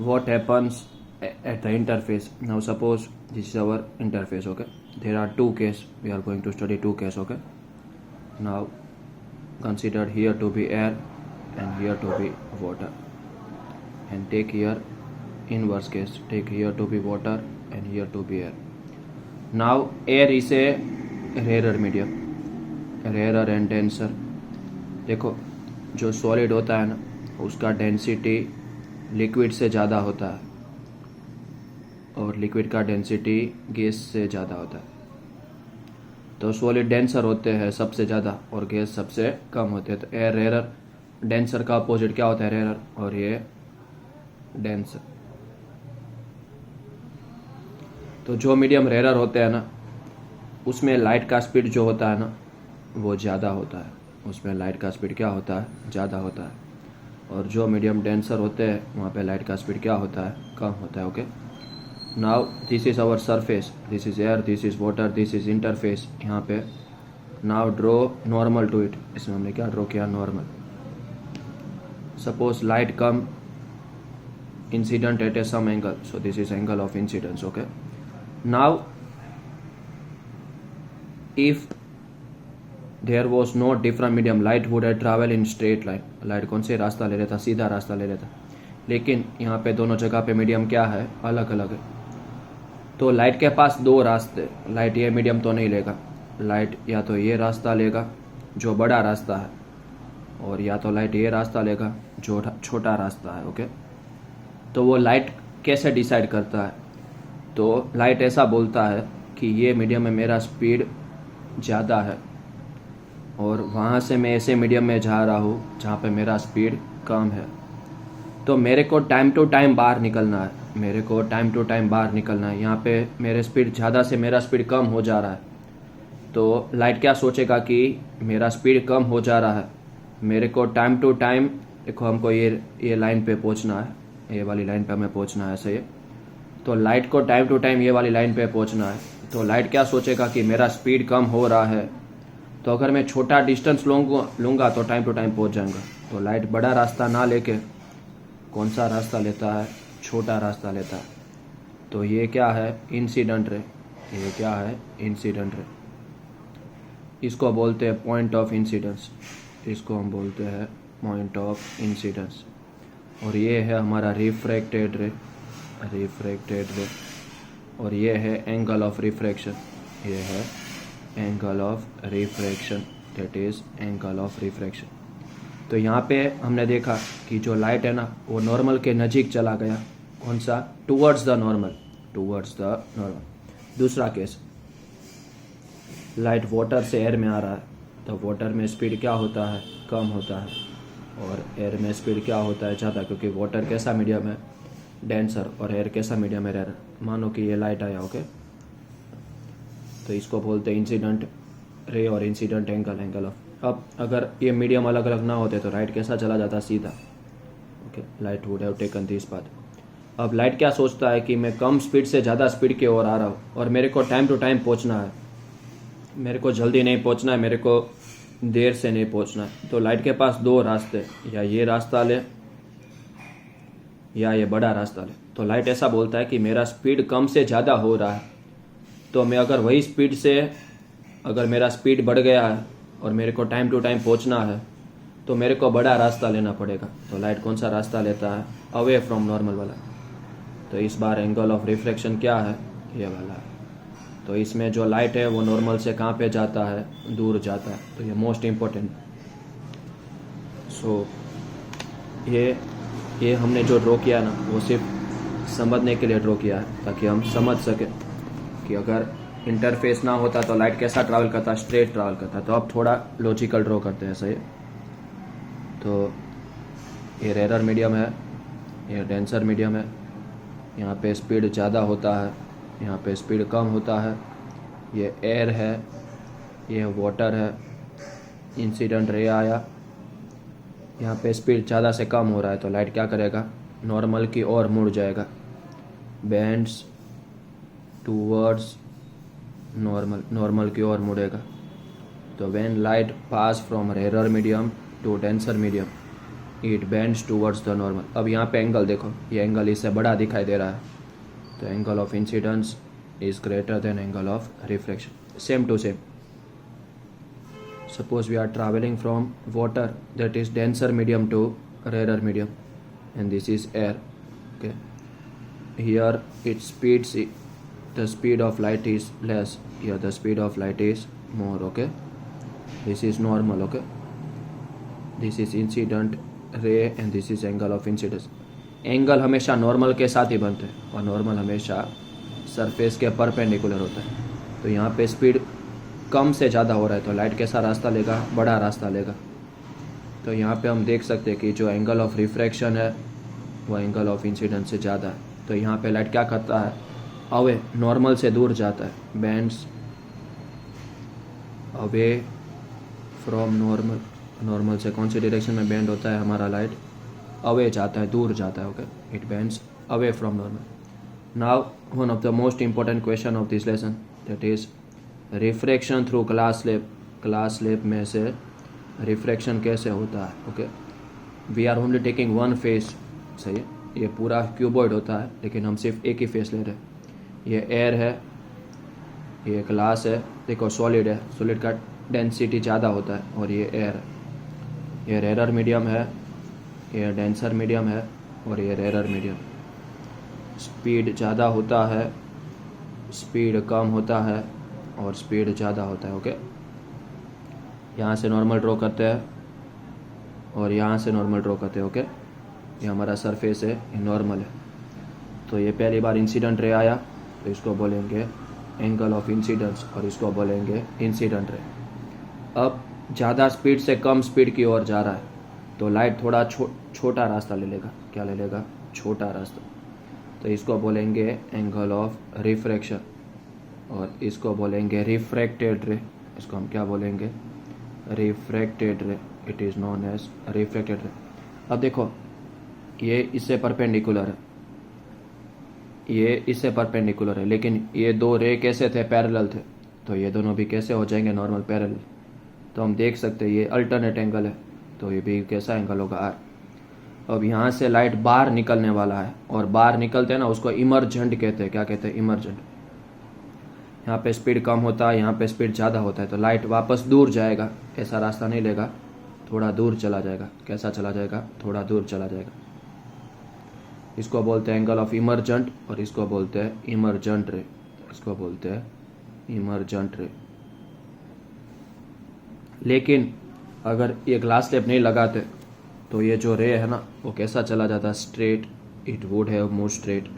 what happens at the interface. Now suppose this is our interface, okay. There are two cases, we are going to study two cases, okay. Now consider here to be air and here to be water, and take here inverse case, take here to be water and here to be air. Now air is a rarer medium, rarer and denser. देखो जो solid होता है ना उसका density liquid से ज़्यादा होता है और लिक्विड का डेंसिटी गैस से ज़्यादा होता है. तो सॉलिड डेंसर होते हैं सबसे ज़्यादा और गैस सबसे कम होते हैं. तो एयर रेयर, डेंसर का अपोजिट क्या होता है? रेयर. और ये डेंसर. तो जो मीडियम रेयर होते हैं ना उसमें लाइट का स्पीड जो होता है ना वो ज़्यादा होता है. उसमें लाइट का स्पीड क्या होता है? ज़्यादा होता है. और जो मीडियम डेंसर होते हैं वहाँ पे लाइट का स्पीड क्या होता है? कम होता है. Okay. Now this is our surface, this is air, this is water, this is interface. यहाँ पे now draw normal to it. इसमें हमने क्या ड्रॉ किया? Normal. Suppose light come incident at a some angle, so this is angle of incidence. Okay. Now if there was no different medium, light would have travel in straight line. Light कौन से रास्ता ले लेता? सीधा रास्ता ले लेता. लेकिन यहाँ पे दोनों जगह पे मीडियम क्या है? अलग अलग है. तो लाइट के पास दो रास्ते, लाइट ये मीडियम तो नहीं लेगा. लाइट या तो ये रास्ता लेगा जो बड़ा रास्ता है, और या तो लाइट ये रास्ता लेगा जो छोटा रास्ता है. ओके. तो वो लाइट कैसे डिसाइड करता है? तो लाइट ऐसा बोलता है कि ये मीडियम में मेरा स्पीड ज़्यादा है और वहाँ से मैं ऐसे मीडियम में जा रहा हूँ जहाँ पे मेरा स्पीड कम है. तो मेरे को टाइम टू टाइम बाहर निकलना है, मेरे को टाइम टू टाइम बाहर निकलना है. यहाँ पे मेरे स्पीड ज़्यादा से मेरा स्पीड कम हो जा रहा है. तो लाइट क्या सोचेगा कि मेरा स्पीड कम हो जा रहा है, मेरे को टाइम टू टाइम, देखो हमको ये लाइन पे पहुँचना है, ये वाली लाइन पे हमें पहुँचना है. ऐसे तो लाइट को टाइम टू टाइम ये वाली लाइन पे पहुँचना है. तो लाइट क्या सोचेगा कि मेरा स्पीड कम हो रहा है, तो अगर मैं छोटा डिस्टेंस लूँगा तो टाइम टू टाइम पहुँच जाऊँगा. तो लाइट बड़ा रास्ता ना लेके कौन सा रास्ता लेता है? छोटा रास्ता लेता है. तो ये क्या है? Incident ray. ये क्या है? Incident ray. इसको बोलते हैं पॉइंट ऑफ इंसिडेंस. इसको हम बोलते हैं पॉइंट ऑफ इंसिडेंस. और ये है हमारा रिफ्रैक्टेड रे, रिफ्रैक्टेड रे. और ये है एंगल ऑफ रिफ्रैक्शन. ये है angle of refraction, that is angle of refraction. तो यहाँ पे हमने देखा कि जो लाइट है ना वो नॉर्मल के नज़दीक चला गया. कौन सा? Towards the normal, towards the normal. दूसरा केस, लाइट वाटर से एयर में आ रहा है, तो वाटर में स्पीड क्या होता है? कम होता है. और एयर में स्पीड क्या होता है? ज़्यादा, क्योंकि वाटर कैसा मीडियम है? डेंसर. और एयर कैसा मीडियम है? रेयर. मानो कि ये लाइट आया. ओके. तो इसको बोलते हैं इंसिडेंट रे और इंसिडेंट एंगल, एंगल ऑफ. अब अगर ये मीडियम अलग अलग ना होते तो लाइट कैसा चला जाता? सीधा. Okay. Light would have taken this path. अब लाइट क्या सोचता है कि मैं कम स्पीड से ज़्यादा स्पीड की ओर आ रहा हूँ और मेरे को टाइम टू टाइम पहुँचना है, मेरे को जल्दी नहीं पहुँचना है, मेरे को देर से नहीं पहुँचना है. तो लाइट के पास दो रास्ते, या ये रास्ता ले या ये बड़ा रास्ता ले. तो लाइट ऐसा बोलता है कि मेरा स्पीड कम से ज़्यादा हो रहा है, तो मैं अगर वही स्पीड से, अगर मेरा स्पीड बढ़ गया है और मेरे को टाइम टू टाइम पहुंचना है तो मेरे को बड़ा रास्ता लेना पड़ेगा. तो लाइट कौन सा रास्ता लेता है? अवे फ्रॉम नॉर्मल वाला. तो इस बार एंगल ऑफ रिफ्लेक्शन क्या है? ये वाला है. तो इसमें जो लाइट है वो नॉर्मल से कहाँ पे जाता है? दूर जाता है. तो ये मोस्ट इम्पोर्टेंट. सो ये हमने जो ड्रॉ किया ना वो सिर्फ समझने के लिए ड्रॉ किया है, ताकि हम समझ सकें कि अगर इंटरफेस ना होता तो लाइट कैसा ट्रैवल करता? स्ट्रेट ट्रैवल करता. तो अब थोड़ा लॉजिकल ड्रॉ करते हैं. सही. तो ये रेयर मीडियम है, ये डेंसर मीडियम है. यहाँ पे स्पीड ज़्यादा होता है, यहाँ पे स्पीड कम होता है. ये एयर है, ये वाटर है. इंसिडेंट रे आया, यहाँ पे स्पीड ज़्यादा से कम हो रहा है, तो लाइट क्या करेगा? नॉर्मल की ओर मुड़ जाएगा. बेंड्स टूवर्ड्स नॉर्मल, नॉर्मल की ओर मुड़ेगा. तो when light pass from rare medium to denser medium, it bends towards the normal. अब यहाँ पे एंगल देखो, ये एंगल इससे बड़ा दिखाई दे रहा है, तो angle of incidence is greater than angle of reflection. Same to same, suppose we are traveling from water that is denser medium to rarer medium, and this is air. Okay, here its speed, the speed of light is less, here the speed of light is more. Okay, this is normal. Okay, this is incident ray and this is angle of incidence. Angle हमेशा normal के साथ ही बनते हैं और normal हमेशा surface के perpendicular होता है। तो यहाँ पे स्पीड कम से ज़्यादा हो रहा है तो लाइट कैसा रास्ता लेगा, बड़ा रास्ता लेगा। तो यहाँ पे हम देख सकते हैं कि जो एंगल ऑफ रिफ्रैक्शन है वो एंगल ऑफ इंसिडेंस से ज़्यादा है। तो यहाँ पे लाइट क्या करता है, अवे, नॉर्मल से दूर जाता है, bends away from normal. Normal से कौन सी डायरेक्शन में बेंड होता है हमारा, लाइट अवे जाता है, दूर जाता है। Okay, it bends away from normal. Now one of the most important question of this lesson, that is refraction through glass slab. Glass slab में से रिफ्रैक्शन कैसे होता है। Okay, we are only taking one face, सही है, ये पूरा cuboid होता है लेकिन हम सिर्फ एक ही फेस ले रहे हैं। ये एयर है, ये ग्लास है, देखो सॉलिड है, सॉलिड का डेंसिटी ज़्यादा होता है, और ये एयर है। ये रेरर मीडियम है, ये डेंसर मीडियम है, और ये रेरर मीडियम। स्पीड ज़्यादा होता है, स्पीड कम होता है, और स्पीड ज़्यादा होता है। ओके, यहाँ से नॉर्मल ड्रॉ करते हैं और यहाँ से नॉर्मल ड्रॉ करते हैं। ओके, ये हमारा सरफेस है, ये नॉर्मल है। तो ये पहली बार इंसिडेंट रे आया तो इसको बोलेंगे एंगल ऑफ इंसिडेंस और इसको बोलेंगे इंसिडेंट रे। अब ज़्यादा स्पीड से कम स्पीड की ओर जा रहा है तो लाइट थोड़ा छोटा रास्ता ले लेगा। क्या ले लेगा, छोटा रास्ता। तो इसको बोलेंगे एंगल ऑफ रिफ्रैक्शन और इसको बोलेंगे रिफ्रैक्टेड रे। इसको हम क्या बोलेंगे, refracted ray. It is known as refracted ray. अब देखो, ये इससे परपेंडिकुलर है, ये इससे परपेंडिकुलर है, लेकिन ये दो रे कैसे थे, पैरेलल थे। तो ये दोनों भी कैसे हो जाएंगे, नॉर्मल पैरेलल। तो हम देख सकते हैं ये अल्टरनेट एंगल है, तो ये भी कैसा एंगल होगा, आर। अब यहाँ से लाइट बाहर निकलने वाला है, और बाहर निकलते हैं ना, उसको इमर्जेंट कहते हैं। क्या कहते हैं, इमर्जेंट। यहाँ पे स्पीड कम होता है, यहाँ पे स्पीड ज़्यादा होता है, तो लाइट वापस दूर जाएगा, ऐसा रास्ता नहीं लेगा, थोड़ा दूर चला जाएगा। कैसा चला जाएगा, थोड़ा दूर चला जाएगा। इसको बोलते हैं एंगल ऑफ इमर्जेंट और इसको बोलते हैं इमर्जेंट रे। इसको बोलते हैं इमर्जेंट रे। लेकिन अगर ये ग्लास स्लैब नहीं लगाते तो ये जो रे है ना, वो कैसा चला जाता, straight. It would have move straight.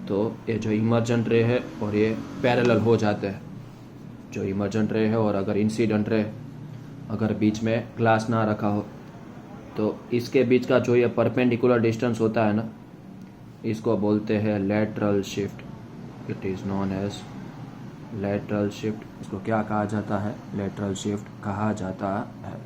तो ये जो इमर्जेंट रे है और ये पैरेलल हो जाते हैं। जो इमर्जेंट रे है और अगर इंसिडेंट रे, अगर बीच में ग्लास ना रखा हो तो इसके बीच का जो ये परपेंडिकुलर डिस्टेंस होता है ना, इसको बोलते हैं lateral shift. It is known as lateral shift. इसको क्या कहा जाता है, लेटरल शिफ्ट कहा जाता है।